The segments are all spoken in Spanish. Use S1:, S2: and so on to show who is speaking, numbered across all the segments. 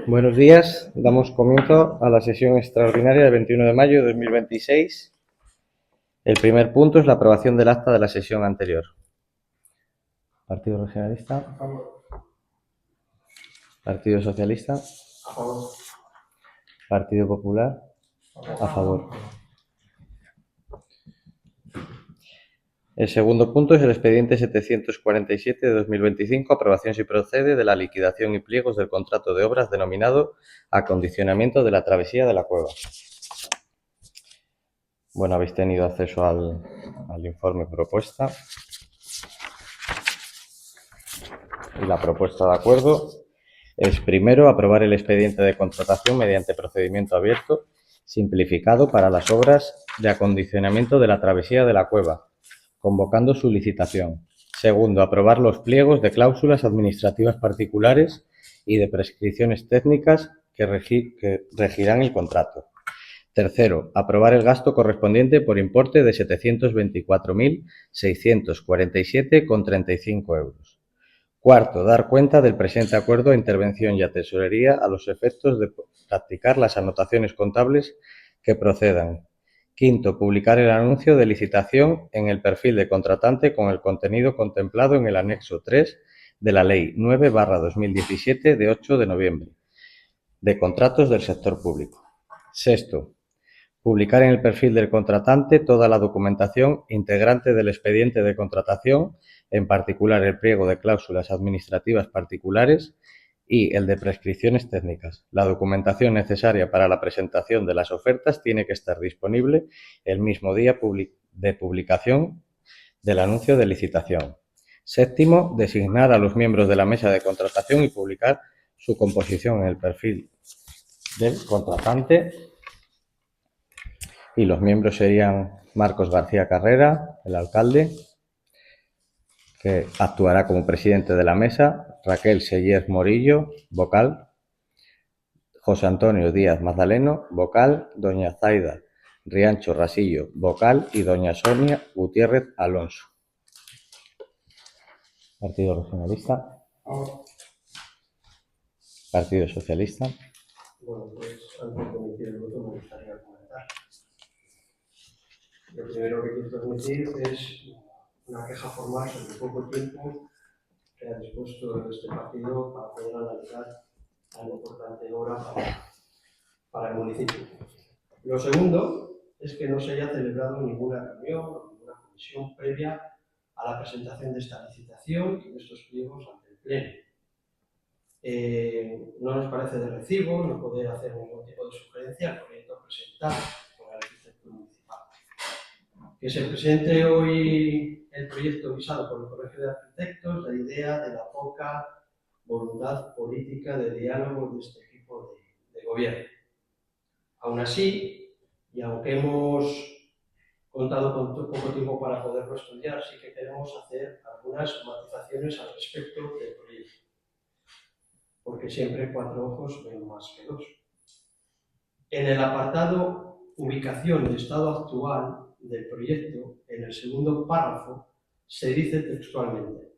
S1: Buenos días, damos comienzo a la sesión extraordinaria del 21 de mayo de 2026. El primer punto es la aprobación del acta de la sesión anterior. Partido Regionalista.
S2: A favor.
S1: Partido Socialista.
S2: A favor.
S1: Partido Popular. A favor. El segundo punto es el expediente 747 de 2025, aprobación si procede de la liquidación y pliegos del contrato de obras denominado acondicionamiento de la travesía de la Cueva. Bueno, habéis tenido acceso al informe propuesta. Y la propuesta de acuerdo es, primero, aprobar el expediente de contratación mediante procedimiento abierto simplificado para las obras de acondicionamiento de la travesía de la Cueva, convocando su licitación. Segundo, aprobar los pliegos de cláusulas administrativas particulares y de prescripciones técnicas que regirán el contrato. Tercero, aprobar el gasto correspondiente por importe de 724.647,35 euros. Cuarto, dar cuenta del presente acuerdo a intervención y a tesorería a los efectos de practicar las anotaciones contables que procedan. Quinto, publicar el anuncio de licitación en el perfil de contratante con el contenido contemplado en el anexo 3 de la Ley 9/2017 de 8 de noviembre de contratos del sector público. Sexto, publicar en el perfil del contratante toda la documentación integrante del expediente de contratación, en particular el pliego de cláusulas administrativas particulares y el de prescripciones técnicas. La documentación necesaria para la presentación de las ofertas tiene que estar disponible el mismo día de publicación del anuncio de licitación. Séptimo, designar a los miembros de la mesa de contratación y publicar su composición en el perfil del contratante. Y los miembros serían Marcos García Carrera, el alcalde, que actuará como presidente de la mesa, Raquel Sellers Morillo, vocal, José Antonio Díaz Magdaleno, vocal, doña Zaida Riancho Rasillo, vocal, y doña Sonia Gutiérrez Alonso. Partido Regionalista. Partido Socialista.
S2: Bueno, pues antes de emitir el voto me gustaría comentar. Lo primero que quiero transmitir es una queja formal sobre el poco tiempo que ha dispuesto este partido para poder analizar tan importante obra para el municipio. Lo segundo es que no se haya celebrado ninguna reunión o ninguna comisión previa a la presentación de esta licitación y de estos pliegos ante el Pleno. No nos parece de recibo no poder hacer ningún tipo de sugerencia al proyecto presentado por el arquitecto municipal. Que se presente hoy el proyecto visado por el Colegio de Arquitectos, la idea de la poca voluntad política de diálogo de este equipo de gobierno. Aún así, y aunque hemos contado con poco tiempo para poderlo estudiar, sí que queremos hacer algunas matizaciones al respecto del proyecto, porque siempre 4 ojos ven más que 2. En el apartado ubicación y estado actual del proyecto, en el segundo párrafo, se dice textualmente: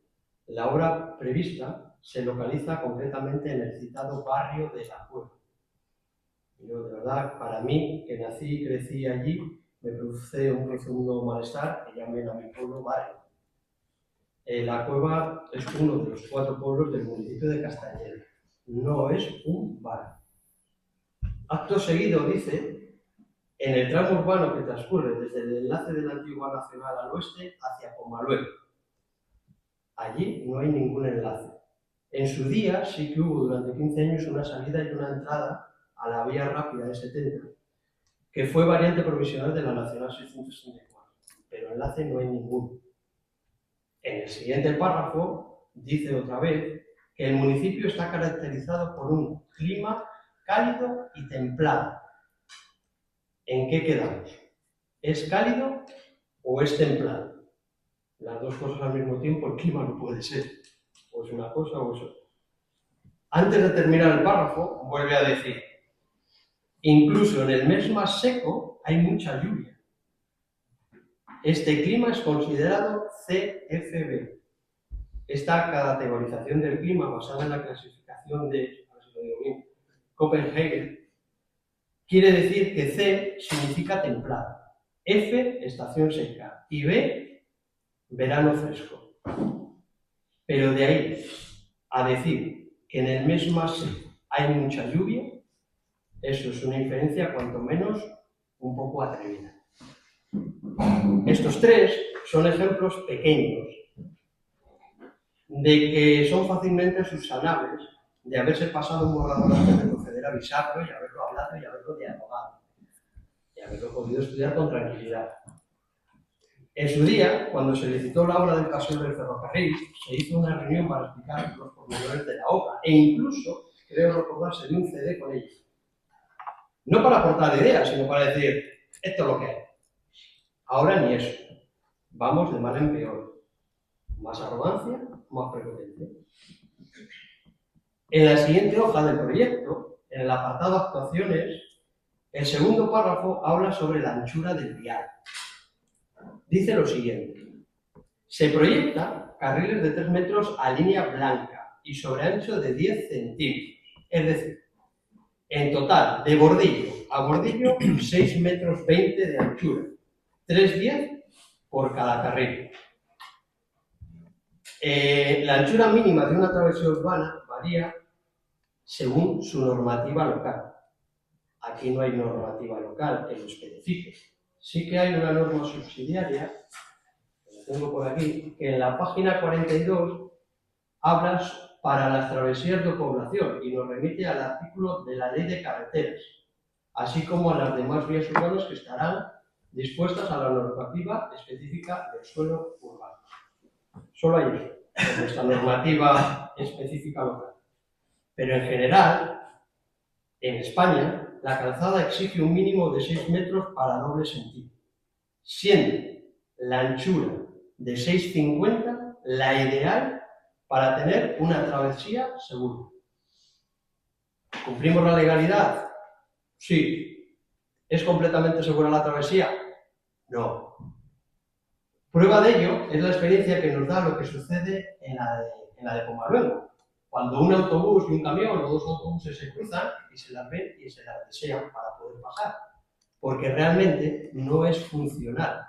S2: la obra prevista se localiza concretamente en el citado barrio de La Cueva. Yo, de verdad, para mí, que nací y crecí allí, me produce un profundo malestar que llamen a mi pueblo barrio. La Cueva es uno de los 4 pueblos del municipio de Castañeda. No es un barrio. Acto seguido dice: en el tramo urbano que transcurre desde el enlace de la antigua Nacional al oeste hacia Pomaluelo. Allí no hay ningún enlace. En su día sí que hubo durante 15 años una salida y una entrada a la vía rápida de 70, que fue variante provisional de la Nacional 664, pero enlace no hay ninguno. En el siguiente párrafo dice otra vez que el municipio está caracterizado por un clima cálido y templado. ¿En qué quedamos? ¿Es cálido o es templado? Las dos cosas al mismo tiempo, el clima no puede ser. O es una cosa o es otra. Antes de terminar el párrafo, vuelve a decir: incluso en el mes más seco hay mucha lluvia. Este clima es considerado CFB. Esta categorización del clima, basada en la clasificación de Copenhagen, quiere decir que C significa templado, F, estación seca, y B, verano fresco. Pero de ahí a decir que en el mes más seco hay mucha lluvia, eso es una inferencia cuanto menos un poco atrevida. Estos tres son ejemplos pequeños de que son fácilmente subsanables de haberse pasado un borrador antes de proceder a avisarlo y haberlo hablado y haberlo dialogado y haberlo podido estudiar con tranquilidad. En su día, cuando se licitó la obra del Paseo del Ferrocarril, se hizo una reunión para explicar los pormenores de la obra e incluso, creo recordar, se dio un CD con ella. No para aportar ideas, sino para decir, esto es lo que hay. Ahora ni eso. Vamos de mal en peor. Más arrogancia, más prepotencia. En la siguiente hoja del proyecto, en el apartado Actuaciones, el segundo párrafo habla sobre la anchura del vial. Dice lo siguiente. Se proyecta carriles de 3 metros a línea blanca y sobre ancho de 10 centímetros. Es decir, en total, de bordillo a bordillo, 6 metros 20 de anchura. 3,10 por cada carril. La anchura mínima de una travesía urbana varía según su normativa local. Aquí no hay normativa local que lo especifique. Sí que hay una norma subsidiaria, que la tengo por aquí, que en la página 42 habla para las travesías de población y nos remite al artículo de la Ley de Carreteras, así como a las demás vías urbanas que estarán dispuestas a la normativa específica del suelo urbano. Solo hay eso, en nuestra normativa específica local. Pero en general, en España, la calzada exige un mínimo de 6 metros para doble sentido, siendo la anchura de 6,50 la ideal para tener una travesía segura. ¿Cumplimos la legalidad? Sí. ¿Es completamente segura la travesía? No. Prueba de ello es la experiencia que nos da lo que sucede en la de Pomaluengo, cuando un autobús y un camión o 2 autobuses se cruzan y se las ven y se las desean para poder pasar, porque realmente no es funcional.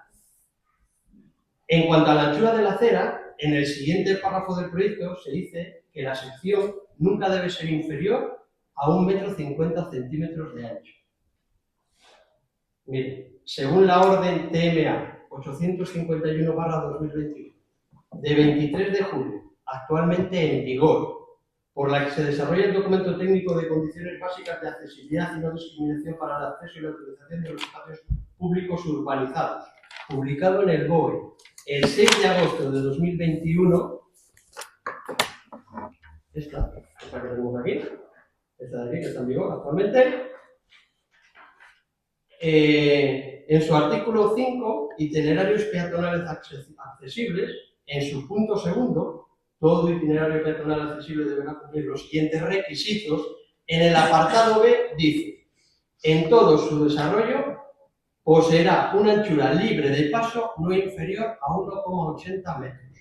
S2: En cuanto a la anchura de la acera, en el siguiente párrafo del proyecto se dice que la sección nunca debe ser inferior a 1,50 m de ancho. Mire, según la orden TMA 851/2021, de 23 de julio, actualmente en vigor, por la que se desarrolla el documento técnico de condiciones básicas de accesibilidad y no discriminación para el acceso y la utilización de los espacios públicos urbanizados, publicado en el BOE el 6 de agosto de 2021, esta que tenemos aquí, esta de aquí que está en vigor actualmente, en su artículo 5, itinerarios peatonales accesibles, en su punto segundo, todo itinerario peatonal accesible deberá cumplir los siguientes requisitos. En el apartado B dice, en todo su desarrollo poseerá una anchura libre de paso no inferior a 1,80 metros,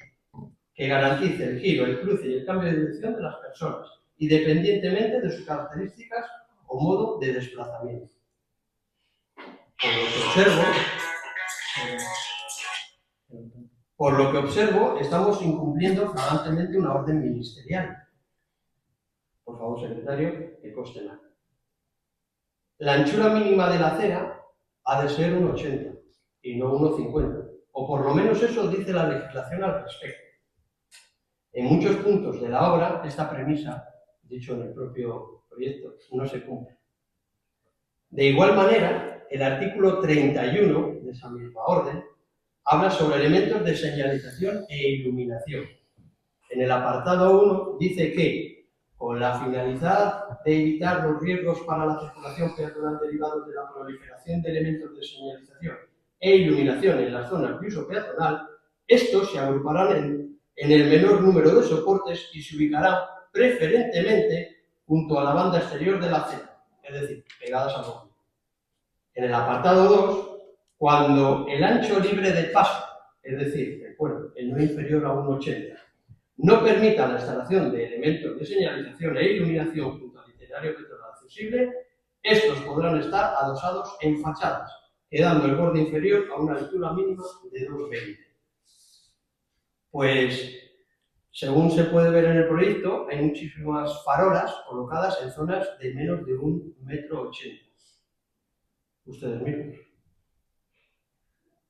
S2: que garantice el giro, el cruce y el cambio de dirección de las personas, independientemente de sus características o modo de desplazamiento. Por lo que observo, estamos incumpliendo flagrantemente una orden ministerial. Por favor, secretario, que conste nada. La anchura mínima de la acera ha de ser 1,80 y no 1,50, o por lo menos eso dice la legislación al respecto. En muchos puntos de la obra, esta premisa, dicho en el propio proyecto, no se cumple. De igual manera, el artículo 31 de esa misma orden habla sobre elementos de señalización e iluminación. En el apartado 1 dice que, con la finalidad de evitar los riesgos para la circulación peatonal derivados de la proliferación de elementos de señalización e iluminación en las zonas de uso peatonal, estos se agruparán en el menor número de soportes y se ubicarán preferentemente junto a la banda exterior de la acera, es decir, pegadas al ojo. En el apartado 2, cuando el ancho libre de paso, es decir, recuerdo, el no inferior a 1,80, no permita la instalación de elementos de señalización e iluminación junto al itinerario peatonal accesible, estos podrán estar adosados en fachadas, quedando el borde inferior a una altura mínima de 2,20. Pues, según se puede ver en el proyecto, hay muchísimas farolas colocadas en zonas de menos de 1,80 m. Ustedes mismos.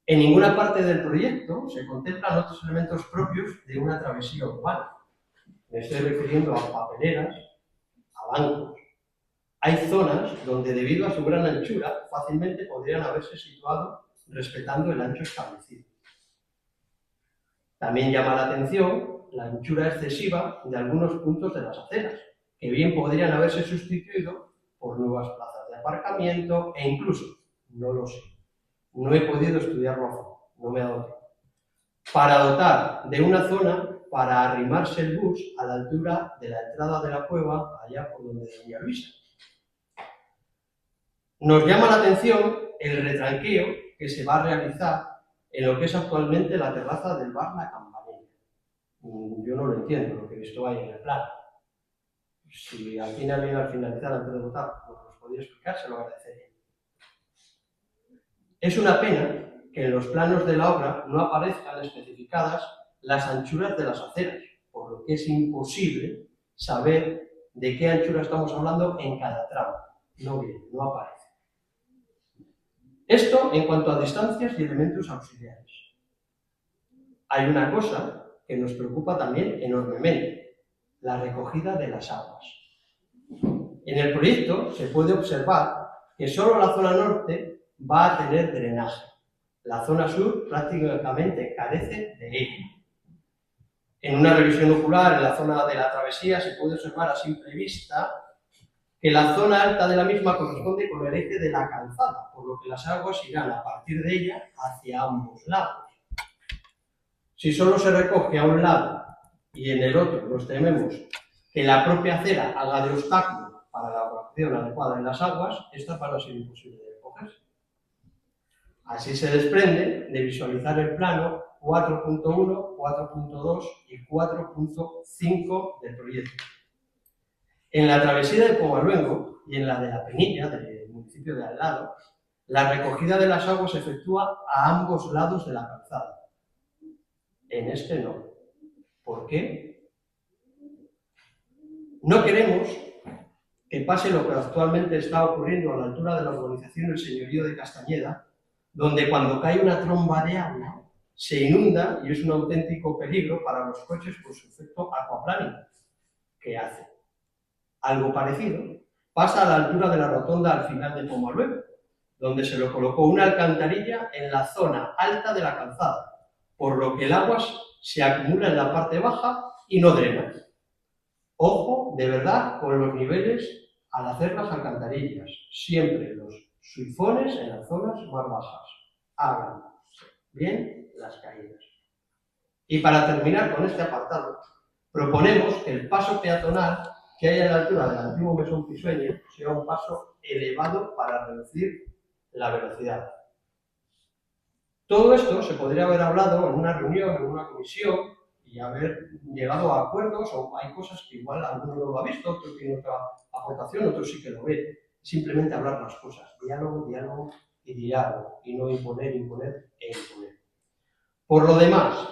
S2: En ninguna parte del proyecto se contemplan otros elementos propios de una travesía urbana. Me estoy refiriendo a papeleras, a bancos. Hay zonas donde, debido a su gran anchura, fácilmente podrían haberse situado respetando el ancho establecido. También llama la atención la anchura excesiva de algunos puntos de las aceras, que bien podrían haberse sustituido por nuevas plazas de aparcamiento e incluso, no lo sé, no he podido estudiarlo a fondo, no me ha dado tiempo, para dotar de una zona para arrimarse el bus a la altura de la entrada de la cueva, allá por donde doña Luisa. Nos llama la atención el retranqueo que se va a realizar en lo que es actualmente la terraza del bar La Campanilla. Yo no lo entiendo, lo que he visto ahí en el plano. Si aquí alguien al finalizar, antes de votar, nos lo podría explicar, se lo agradecería. Es una pena que en los planos de la obra no aparezcan especificadas las anchuras de las aceras, por lo que es imposible saber de qué anchura estamos hablando en cada tramo. No viene, no aparece. Esto en cuanto a distancias y elementos auxiliares. Hay una cosa que nos preocupa también enormemente, la recogida de las aguas. En el proyecto se puede observar que solo la zona norte va a tener drenaje. La zona sur prácticamente carece de ello. En una revisión ocular en la zona de la travesía se puede observar a simple vista que la zona alta de la misma corresponde con el eje de la calzada, por lo que las aguas irán a partir de ella hacia ambos lados. Si solo se recoge a un lado y en el otro nos tememos que la propia acera haga de obstáculo para la evacuación adecuada de las aguas, estas van a ser imposibles de recogerse. Así se desprende de visualizar el plano 4.1, 4.2 y 4.5 del proyecto. En la travesía de Pomaluengo y en la de la Penilla, del municipio de al lado, la recogida de las aguas se efectúa a ambos lados de la calzada. En este no. ¿Por qué? No queremos que pase lo que actualmente está ocurriendo a la altura de la urbanización del Señorío de Castañeda, donde cuando cae una tromba de agua se inunda y es un auténtico peligro para los coches por su efecto aquaplaning que hace. Algo parecido pasa a la altura de la rotonda al final de Pomaluengo, donde se le colocó una alcantarilla en la zona alta de la calzada, por lo que el agua se acumula en la parte baja y no drena. Ojo, de verdad, con los niveles al hacer las alcantarillas. Siempre los sifones en las zonas más bajas. Hagan bien las caídas. Y para terminar con este apartado, proponemos que el paso peatonal que hay a la altura del antiguo mesón Pisueño sea un paso elevado para reducir la velocidad. Todo esto se podría haber hablado en una reunión, en una comisión, y haber llegado a acuerdos, o hay cosas que igual alguno no lo ha visto, otro tiene otra aportación, otro sí que lo ve. Simplemente hablar las cosas, diálogo, diálogo y diálogo, y no imponer, imponer e imponer. Por lo demás,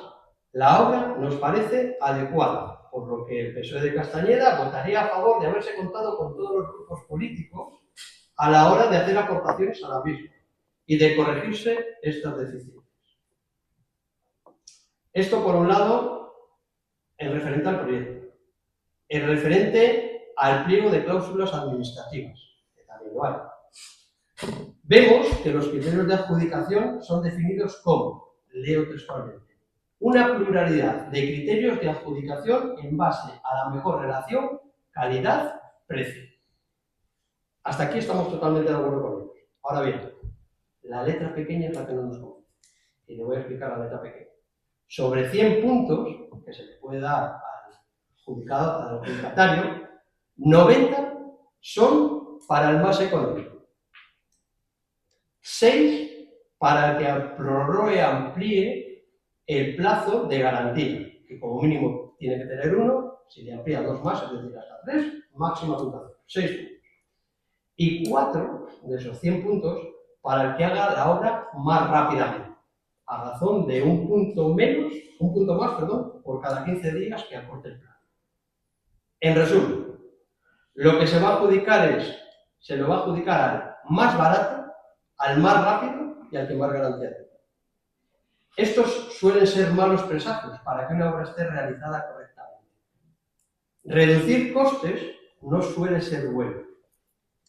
S2: la obra nos parece adecuada, por lo que el PSOE de Castañeda votaría a favor de haberse contado con todos los grupos políticos a la hora de hacer aportaciones a la misma y de corregirse estas deficiencias. Esto por un lado, en referente al proyecto. En referente al pliego de cláusulas administrativas, que también lo hay. Vemos que los criterios de adjudicación son definidos como, leo textualmente, una pluralidad de criterios de adjudicación en base a la mejor relación calidad-precio. Hasta aquí estamos totalmente de acuerdo con ellos. Ahora bien, la letra pequeña es la que no nos convence. Y le voy a explicar la letra pequeña. Sobre 100 puntos que se le puede dar al adjudicatario, 90 son para el más económico. 6 para el que prorrogue, amplíe el plazo de garantía, que como mínimo tiene que tener 1, si le amplía 2 más, es decir, hasta 3, máxima puntuación, 6 puntos. y 4 de esos 100 puntos para el que haga la obra más rápidamente, a razón de un punto más, por cada 15 días que acorte el plan. En resumen, lo que se va a adjudicar se lo va a adjudicar al más barato, al más rápido y al que más garantía tenga. Estos suelen ser malos presagios para que una obra esté realizada correctamente. Reducir costes no suele ser bueno.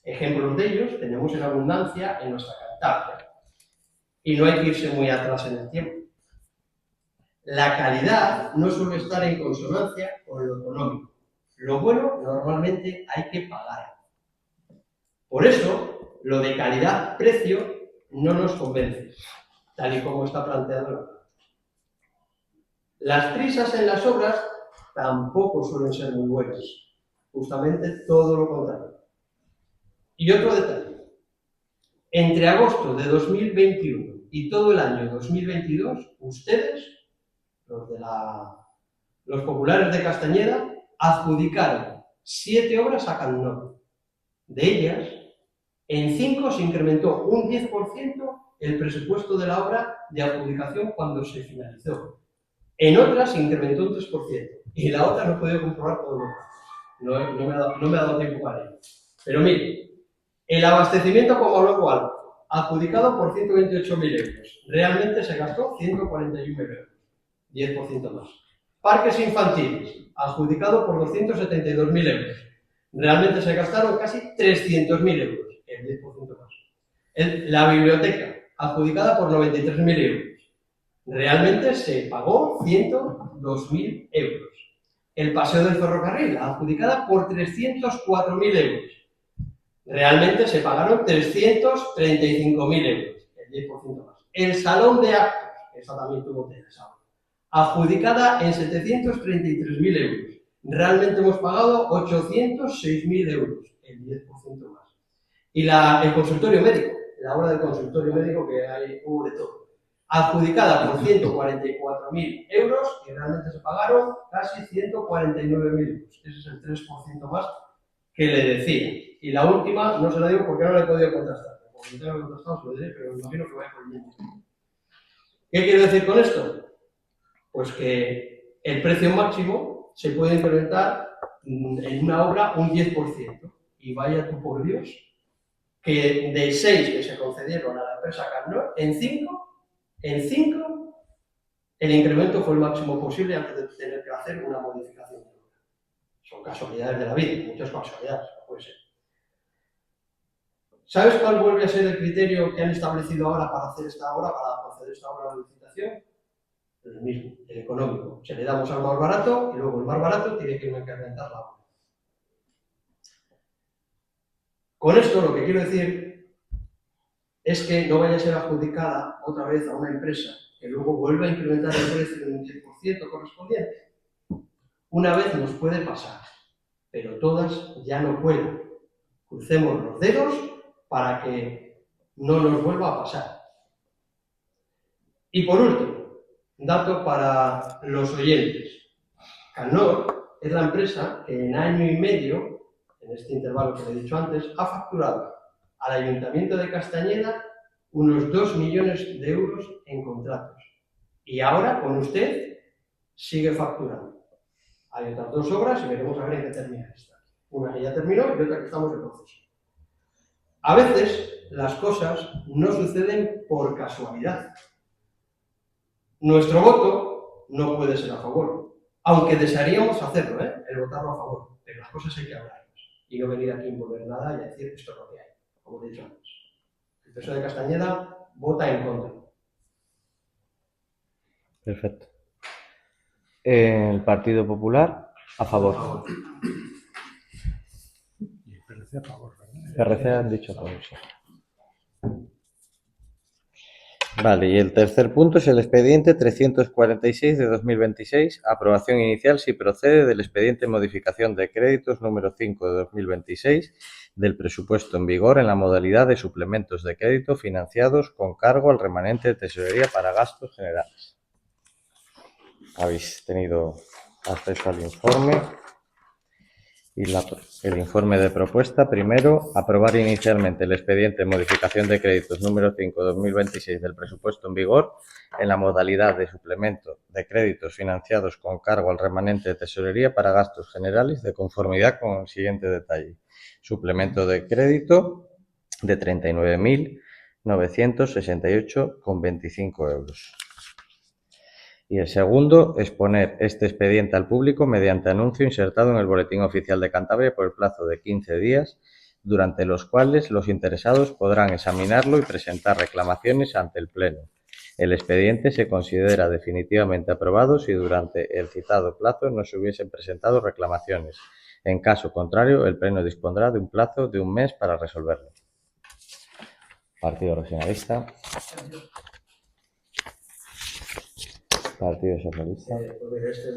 S2: Ejemplos de ellos tenemos en abundancia en nuestra Cantabria. Y no hay que irse muy atrás en el tiempo. La calidad no suele estar en consonancia con lo económico. Lo bueno normalmente hay que pagar. Por eso, lo de calidad-precio no nos convence, tal y como está planteado en la práctica. Las prisas en las obras tampoco suelen ser muy buenas, justamente todo lo contrario. Y otro detalle, entre agosto de 2021 y todo el año 2022, ustedes, los populares de Castañeda, adjudicaron 7 obras a Cannor. De ellas, en 5 se incrementó un 10% el presupuesto de la obra de adjudicación cuando se finalizó. En otras se incrementó un 3%. Y la otra no he podido comprobar todos los datos. No me ha dado tiempo para ello. Pero mire, el abastecimiento como loco alto, adjudicado por 128.000 euros. Realmente se gastó 141.000 euros. 10% más. Parques infantiles, adjudicado por 272.000 euros. Realmente se gastaron casi 300.000 euros, el 10% más. La biblioteca, adjudicada por 93.000 euros. Realmente se pagó 102.000 euros. El paseo del ferrocarril, adjudicada por 304.000 euros. Realmente se pagaron 335.000 euros, el 10% más. El salón de actos, esa también tuvo tela, adjudicada en 733.000 euros. Realmente hemos pagado 806.000 euros, el 10% más. Y el consultorio médico, la obra del consultorio médico que hubo de todo, adjudicada por 144.000 euros y realmente se pagaron casi 149.000 euros. Ese es el 3% más que le decía. Y la última, no se la digo porque no la he podido contrastar. Porque no tengo que contrastar, se lo diré, pero me imagino que vaya por el mismo. ¿Qué quiero decir con esto? Pues que el precio máximo se puede incrementar en una obra un 10%. Y vaya tú por Dios, que de 6 que se concedieron a la empresa Cannor, en 5, el incremento fue el máximo posible antes de tener que hacer una modificación. Son casualidades de la vida, muchas casualidades, puede ser. ¿Sabes cuál vuelve a ser el criterio que han establecido ahora para hacer esta obra, para proceder esta obra de licitación? El mismo, el económico. Se le damos al más barato y luego el más barato tiene que incrementar la obra. Con esto lo que quiero decir es que no vaya a ser adjudicada otra vez a una empresa que luego vuelva a incrementar el precio en un 10% correspondiente. Una vez nos puede pasar, pero todas ya no pueden. Crucemos los dedos para que no nos vuelva a pasar. Y por último, dato para los oyentes. Cannor es la empresa que en año y medio, en este intervalo que le he dicho antes, ha facturado al Ayuntamiento de Castañeda unos 2 millones de euros en contratos. Y ahora, con usted, sigue facturando. Hay otras 2 obras y veremos a ver en qué termina esta. Una que ya terminó y otra que estamos en proceso. A veces las cosas no suceden por casualidad. Nuestro voto no puede ser a favor, aunque desearíamos hacerlo, el votarlo a favor, pero las cosas hay que hablarlas y no venir aquí a imponer nada y a decir esto es lo que hay, como he dicho antes. El PSOE de Castañeda vota en contra.
S1: Perfecto. El Partido Popular, a favor.
S3: Y el PRC a favor, ¿verdad?
S1: PRC han dicho a favor, sí. Vale, y el tercer punto es el expediente 346 de 2026, aprobación inicial si procede del expediente modificación de créditos número 5 de 2026 del presupuesto en vigor en la modalidad de suplementos de crédito financiados con cargo al remanente de tesorería para gastos generales. Habéis tenido acceso al informe Y el informe de propuesta, primero, aprobar inicialmente el expediente de modificación de créditos número 5/2026 del presupuesto en vigor en la modalidad de suplemento de créditos financiados con cargo al remanente de tesorería para gastos generales de conformidad con el siguiente detalle. Suplemento de crédito de 39.968,25 euros. Y el segundo, exponer este expediente al público mediante anuncio insertado en el Boletín Oficial de Cantabria por el plazo de 15 días, durante los cuales los interesados podrán examinarlo y presentar reclamaciones ante el Pleno. El expediente se considera definitivamente aprobado si durante el citado plazo no se hubiesen presentado reclamaciones. En caso contrario, el Pleno dispondrá de un plazo de un mes para resolverlo. Partido Regionalista. Partido Socialista.
S2: Pues mira, esta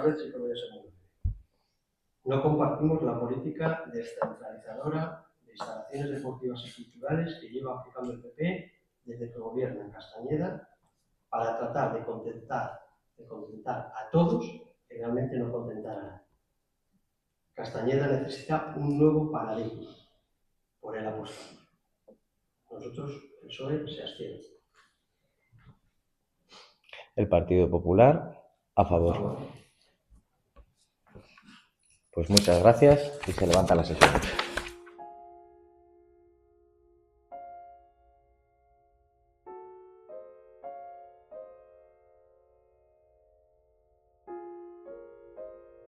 S2: vez sí que voy a ser muy breve. No compartimos la política descentralizadora de instalaciones deportivas y culturales que lleva aplicando el PP desde que gobierna en Castañeda para tratar de contentar a todos que realmente no contentar a nadie. Castañeda necesita un nuevo paradigma. Por él apostamos. Nosotros, el PSOE, se abstiene.
S1: El Partido Popular, a favor. Pues muchas gracias y se levanta la sesión.